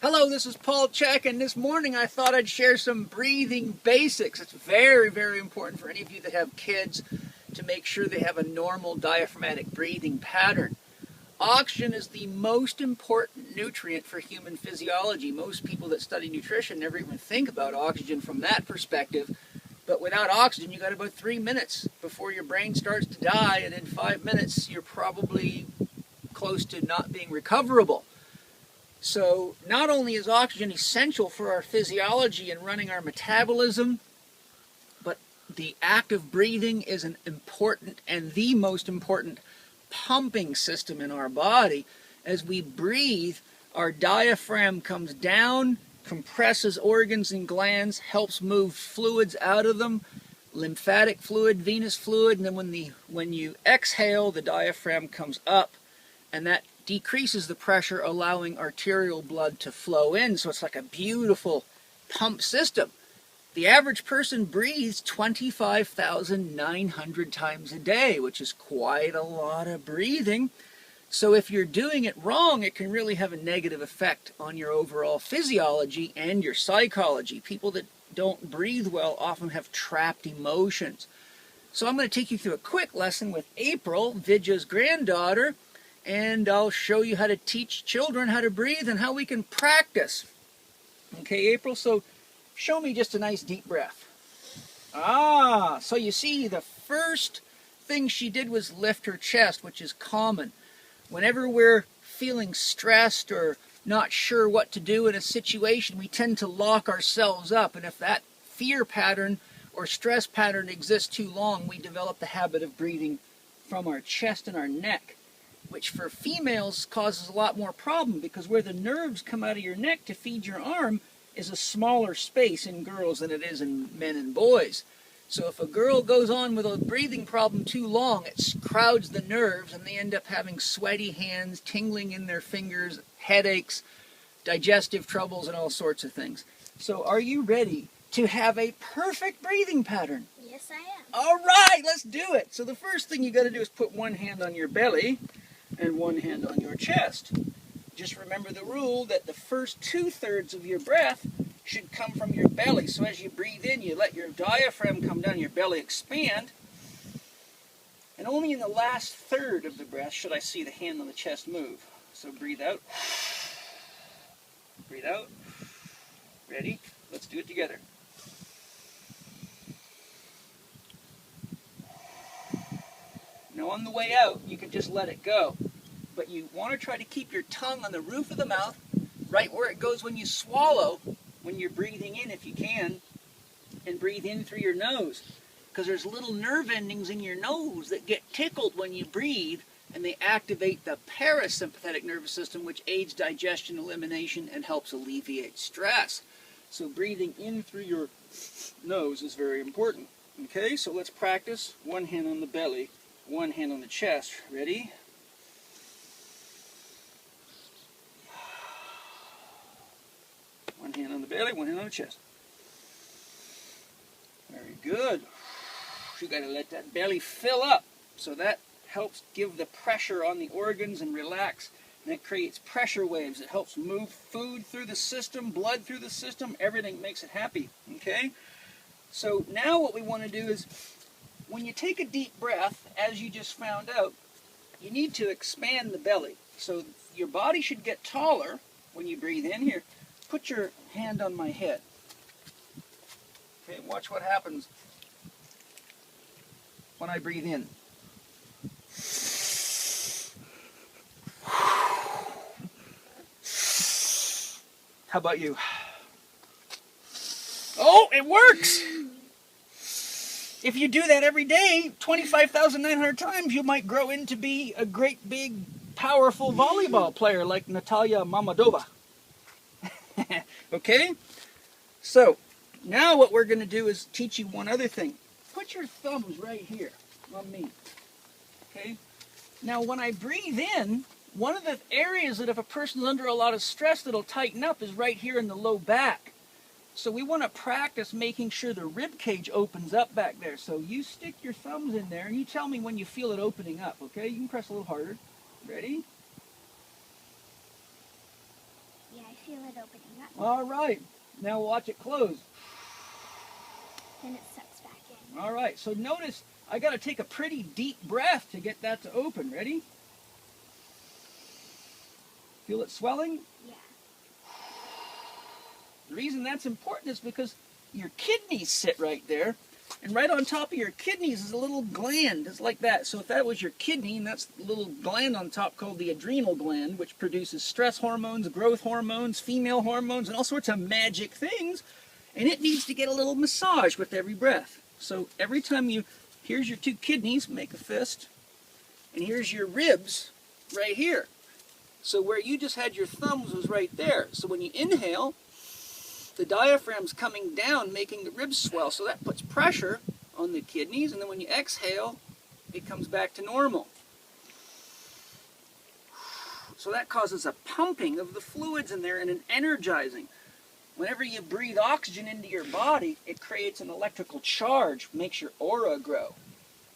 Hello, this is Paul Chek, and this morning I thought I'd share some breathing basics. It's very, very important for any of you that have kids to make sure they have a normal diaphragmatic breathing pattern. Oxygen is the most important nutrient for human physiology. Most people that study nutrition never even think about oxygen from that perspective. But without oxygen, you got about 3 minutes before your brain starts to die, and in 5 minutes, you're probably close to not being recoverable. So not only is oxygen essential for our physiology and running our metabolism, but the act of breathing is an important and the most important pumping system in our body. As we breathe, our diaphragm comes down, compresses organs and glands, helps move fluids out of them, lymphatic fluid, venous fluid, and then when you exhale, the diaphragm comes up, and that decreases the pressure, allowing arterial blood to flow in. So it's like a beautiful pump system. The average person breathes 25,900 times a day, which is quite a lot of breathing. So if you're doing it wrong, it can really have a negative effect on your overall physiology and your psychology. People that don't breathe well often have trapped emotions. So I'm going to take you through a quick lesson with April, Vidya's granddaughter, and I'll show you how to teach children how to breathe and how we can practice. Okay, April, so show me just a nice deep breath. So you see, the first thing she did was lift her chest, which is common. Whenever we're feeling stressed or not sure what to do in a situation, we tend to lock ourselves up, and if that fear pattern or stress pattern exists too long, we develop the habit of breathing from our chest and our neck, which for females causes a lot more problem, because where the nerves come out of your neck to feed your arm is a smaller space in girls than it is in men and boys. So if a girl goes on with a breathing problem too long, it crowds the nerves and they end up having sweaty hands, tingling in their fingers, headaches, digestive troubles, and all sorts of things. So are you ready to have a perfect breathing pattern? Yes, I am. All right, let's do it. So the first thing you got to do is put one hand on your belly and one hand on your chest. Just remember the rule that the first 2/3 of your breath should come from your belly. So as you breathe in, you let your diaphragm come down, your belly expand, and only in the last third of the breath should I see the hand on the chest move. So breathe out. Breathe out. Ready? Let's do it together. Now on the way out, you can just let it go. But you want to try to keep your tongue on the roof of the mouth, right where it goes when you swallow, when you're breathing in if you can, and breathe in through your nose. Because there's little nerve endings in your nose that get tickled when you breathe, and they activate the parasympathetic nervous system, which aids digestion, elimination, and helps alleviate stress. So breathing in through your nose is very important. Okay, so let's practice. One hand on the belly, one hand on the chest. Ready? One hand on the belly, one hand on the chest. Very good. You got to let that belly fill up. So that helps give the pressure on the organs and relax. And it creates pressure waves. It helps move food through the system, blood through the system. Everything makes it happy. Okay? So now what we want to do is, when you take a deep breath, as you just found out, you need to expand the belly. So your body should get taller when you breathe in. Here, put your hand on my head. Okay, watch what happens when I breathe in. How about you? Oh, it works! If you do that every day, 25,900 times, you might grow into be a great big powerful volleyball player like Natalia Mamadova. Okay? So, now what we're going to do is teach you one other thing. Put your thumbs right here on me. Okay? Now, when I breathe in, one of the areas that if a person's under a lot of stress that'll tighten up is right here in the low back. So we want to practice making sure the rib cage opens up back there. So you stick your thumbs in there and you tell me when you feel it opening up, okay? You can press a little harder. Ready? Yeah, I feel lid opening. All right. Now watch it close. Then it sucks back in. All right. So notice I got to take a pretty deep breath to get that to open. Ready? Feel it swelling? Yeah. The reason that's important is because your kidneys sit right there, and right on top of your kidneys is a little gland. It's like that. So if that was your kidney, and that's the little gland on top called the adrenal gland, which produces stress hormones, growth hormones, female hormones, and all sorts of magic things, and it needs to get a little massage with every breath. So every time here's your two kidneys, make a fist, and here's your ribs right here. So where you just had your thumbs was right there. So when you inhale, the diaphragm's coming down, making the ribs swell. So that puts pressure on the kidneys. And then when you exhale, it comes back to normal. So that causes a pumping of the fluids in there and an energizing. Whenever you breathe oxygen into your body, it creates an electrical charge, makes your aura grow.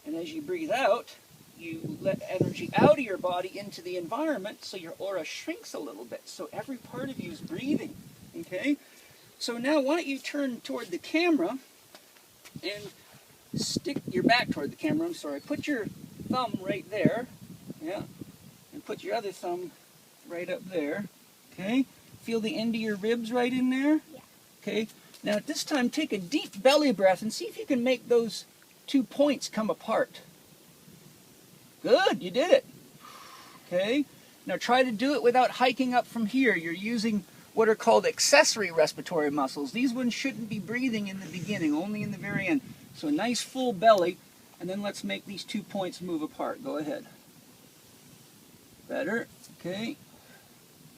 And as you breathe out, you let energy out of your body into the environment, so your aura shrinks a little bit. So every part of you is breathing, okay? So now why don't you turn toward the camera and stick your back toward the camera, I'm sorry. Put your thumb right there, yeah, and put your other thumb right up there, okay? Feel the end of your ribs right in there? Yeah. Okay, now at this time take a deep belly breath and see if you can make those 2 points come apart. Good, you did it. Okay, now try to do it without hiking up from here. You're using what are called accessory respiratory muscles. These ones shouldn't be breathing in the beginning, only in the very end. So a nice full belly, and then let's make these 2 points move apart. Go ahead. Better, okay.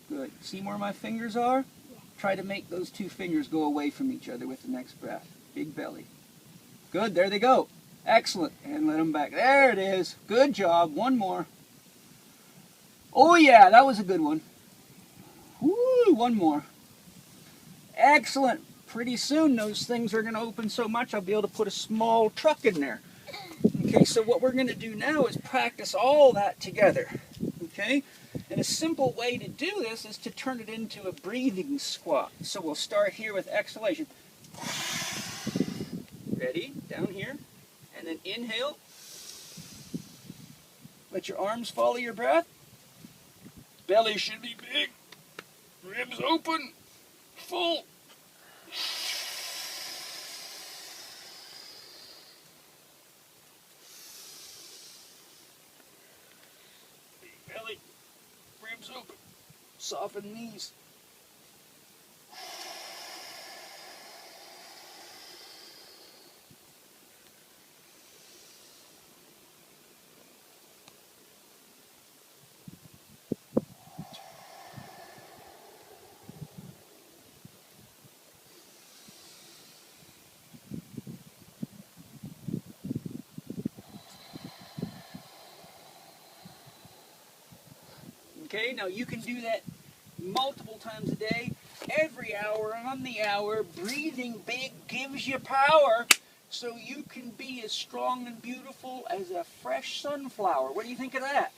Good. See where my fingers are? Yeah. Try to make those 2 fingers go away from each other with the next breath. Big belly. Good, there they go. Excellent. And let them back. There it is. Good job. One more. Oh yeah, that was a good one. Woo, one more. Excellent. Pretty soon those things are going to open so much I'll be able to put a small truck in there. Okay, so what we're going to do now is practice all that together. Okay? And a simple way to do this is to turn it into a breathing squat. So we'll start here with exhalation. Ready? Down here. And then inhale. Let your arms follow your breath. Belly should be big. Ribs open. Full. Big belly. Ribs open. Soften knees. Okay, now you can do that multiple times a day, every hour, on the hour. Breathing big gives you power, so you can be as strong and beautiful as a fresh sunflower. What do you think of that?